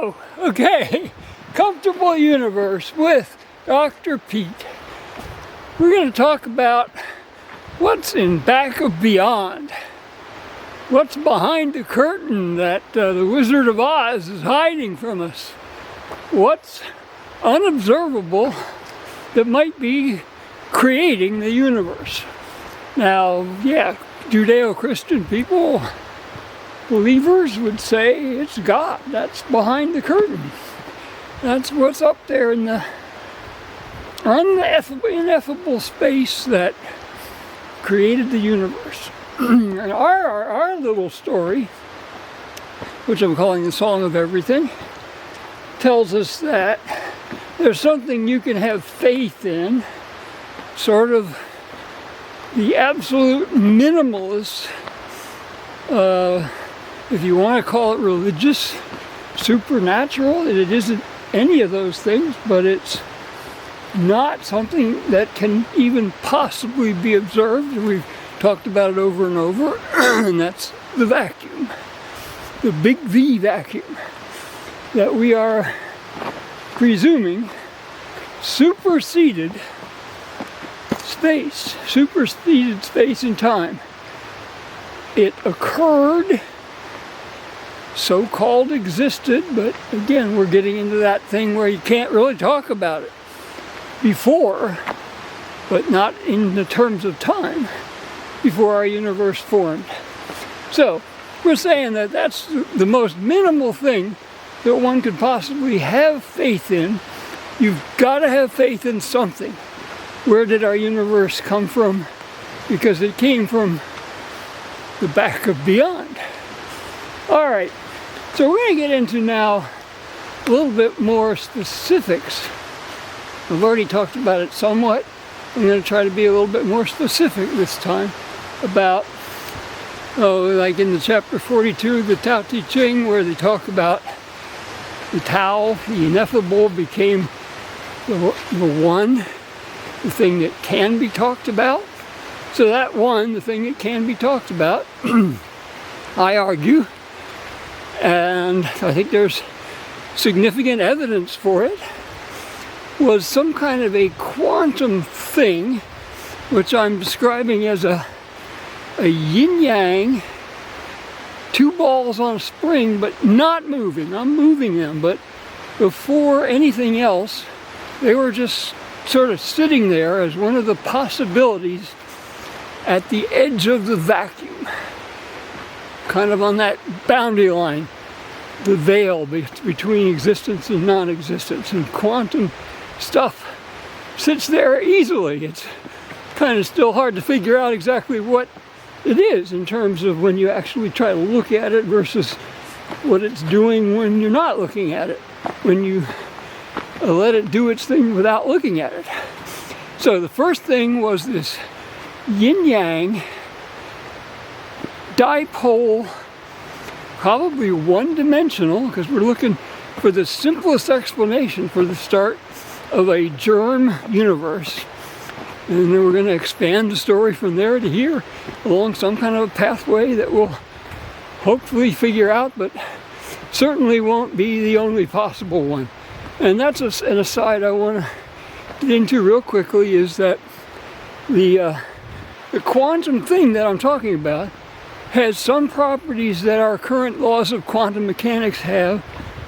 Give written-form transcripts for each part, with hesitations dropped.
So, okay, Comfortable Universe with Dr. Pete. We're going to talk about what's in back of beyond. What's behind the curtain that the Wizard of Oz is hiding from us. What's unobservable that might be creating the universe. Now, yeah, Judeo-Christian people, believers would say it's God. That's behind the curtain. That's what's up there in the ineffable space that created the universe. And our little story, which I'm calling the Song of Everything, tells us that there's something you can have faith in, sort of the absolute minimalist, if you want to call it religious, supernatural. It isn't any of those things, but it's not something that can even possibly be observed. We've talked about it over and over, and that's the vacuum, the big V vacuum that we are presuming superseded space and time. It occurred, so-called existed, but again, we're getting into that thing where you can't really talk about it before, but not in the terms of time, before our universe formed. So, we're saying that that's the most minimal thing that one could possibly have faith in. You've got to have faith in something. Where did our universe come from? Because it came from the back of beyond. All right, so we're going to get into now a little bit more specifics. I've already talked about it somewhat. I'm going to try to be a little bit more specific this time about, like in the chapter 42, the Tao Te Ching, where they talk about the Tao, the ineffable, became the one, the thing that can be talked about. So that one, the thing that can be talked about, I argue, and I think there's significant evidence for it, was some kind of a quantum thing, which I'm describing as a yin-yang, two balls on a spring, but not moving. I'm moving them, but before anything else, they were just sort of sitting there as one of the possibilities at the edge of the vacuum, kind of on that boundary line, the veil between existence and non-existence. And quantum stuff sits there easily. It's kind of still hard to figure out exactly what it is in terms of when you actually try to look at it versus what it's doing when you're not looking at it, when you let it do its thing without looking at it. So the first thing was this yin-yang dipole, probably one-dimensional, because we're looking for the simplest explanation for the start of a germ universe. And then we're going to expand the story from there to here along some kind of a pathway that we'll hopefully figure out, but certainly won't be the only possible one. And that's an aside I want to get into real quickly, is that the quantum thing that I'm talking about has some properties that our current laws of quantum mechanics have,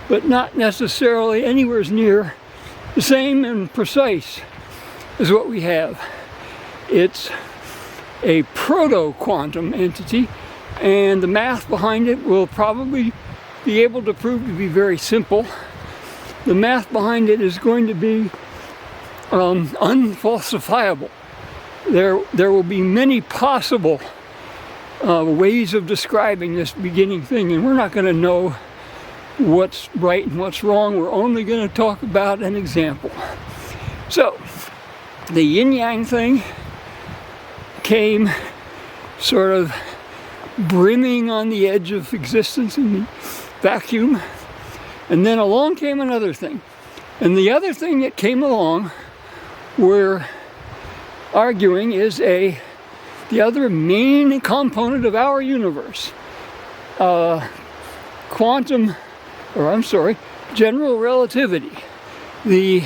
but not necessarily anywhere near the same and precise as what we have. It's a proto-quantum entity, and the math behind it will probably be able to prove to be very simple. The math behind it is going to be unfalsifiable. There will be many possible ways of describing this beginning thing, and we're not going to know what's right and what's wrong. We're only going to talk about an example. So, the yin-yang thing came sort of brimming on the edge of existence in the vacuum, and then along came another thing. And the other thing that came along, we're arguing, is the other main component of our universe. general relativity, the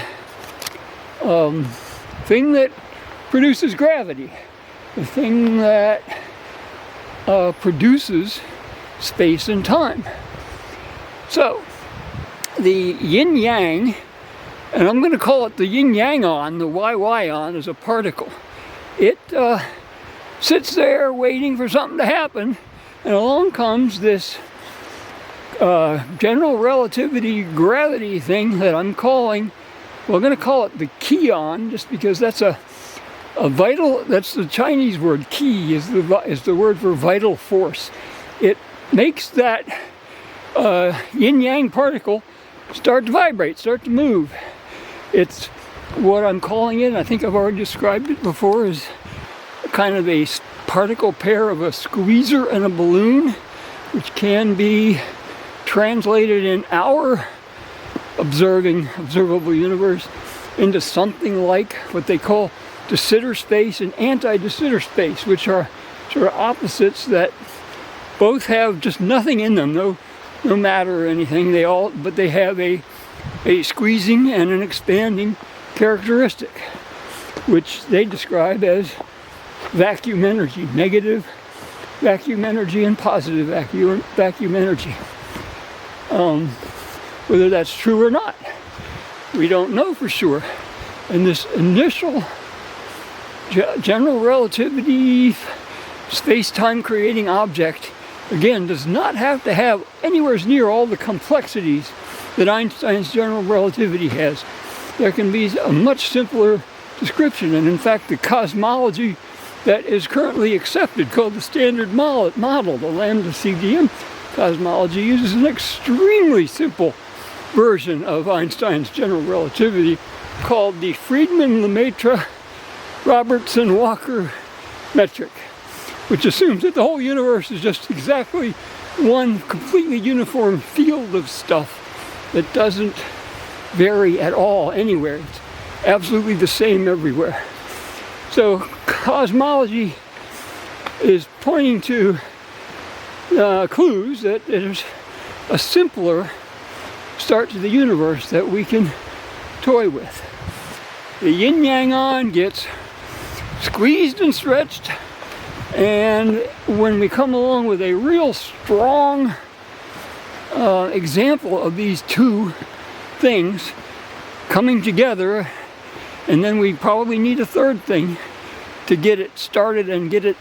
thing that produces gravity, the thing that produces space and time. So, the yin-yang, and I'm going to call it the yin-yang-on, the YY-on, is a particle. It sits there waiting for something to happen, and along comes this general relativity gravity thing that I'm calling, well, I'm going to call it the Qi-on, just because that's a vital, that's the Chinese word. Qi is the word for vital force. It makes that yin-yang particle start to vibrate, start to move. It's what I'm calling it, I think I've already described it before, is kind of a particle pair of a squeezer and a balloon, which can be translated in our observable universe into something like what they call de Sitter space and anti-de Sitter space, which are sort of opposites that both have just nothing in them, no matter or anything. But they have a squeezing and an expanding characteristic, which they describe as vacuum energy, negative vacuum energy and positive vacuum energy. Whether that's true or not, we don't know for sure. And this initial general relativity space-time creating object, again, does not have to have anywhere near all the complexities that Einstein's general relativity has. There can be a much simpler description, and in fact the cosmology that is currently accepted, called the standard model, the lambda CDM cosmology, uses an extremely simple version of Einstein's general relativity called the Friedmann-Lemaitre-Robertson-Walker metric, which assumes that the whole universe is just exactly one completely uniform field of stuff that doesn't vary at all anywhere. It's absolutely the same everywhere. So cosmology is pointing to clues that there's a simpler start to the universe that we can toy with. The yin-yang-on gets squeezed and stretched, and when we come along with a real strong example of these two things coming together, and then we probably need a third thing to get it started and get it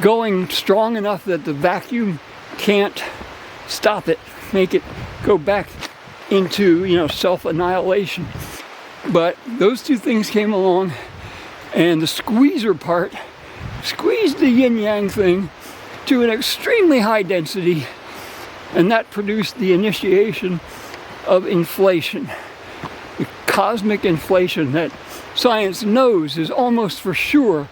going strong enough that the vacuum can't stop it, make it go back into, self-annihilation. But those two things came along, and the squeezer part squeezed the yin-yang thing to an extremely high density, and that produced the initiation of inflation. The cosmic inflation that science knows is almost for sure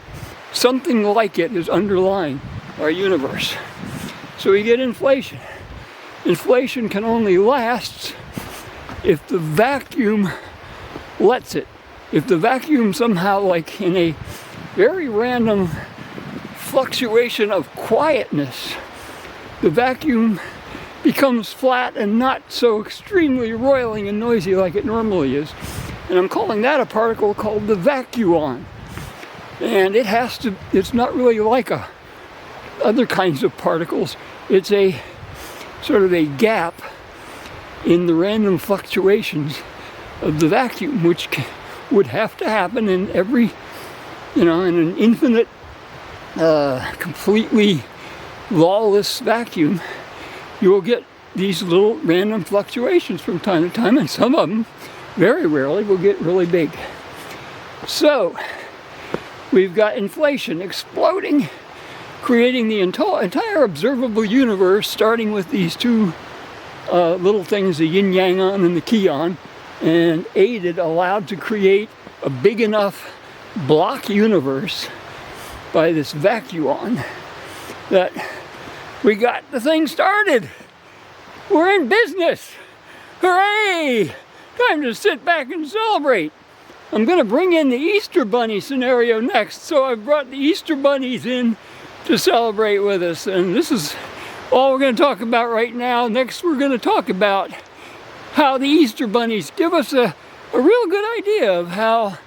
something like it is underlying our universe. So we get inflation. Inflation can only last if the vacuum lets it. If the vacuum somehow, like in a very random fluctuation of quietness, the vacuum becomes flat and not so extremely roiling and noisy like it normally is. And I'm calling that a particle called the vacuon. And it's not really like other kinds of particles. It's a sort of a gap in the random fluctuations of the vacuum, which would have to happen in every, in an infinite, completely lawless vacuum. You will get these little random fluctuations from time to time, and some of them, very rarely, will get really big. So, we've got inflation exploding, creating the entire observable universe, starting with these two little things, the yin-yang-on and the Qi-on, and allowed to create a big enough block universe by this vacuon that we got the thing started. We're in business. Hooray! Time to sit back and celebrate. I'm going to bring in the Easter Bunny scenario next, so I've brought the Easter Bunnies in to celebrate with us, and this is all we're going to talk about right now. Next, we're going to talk about how the Easter bunnies give us a real good idea of how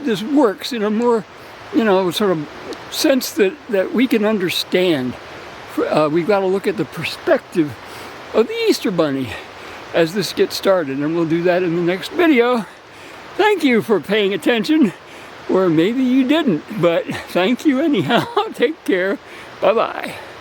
this works in a more, sort of sense that we can understand. We've got to look at the perspective of the Easter bunny as this gets started, and we'll do that in the next video. Thank you for paying attention, or maybe you didn't, but thank you anyhow. Take care. Bye-bye.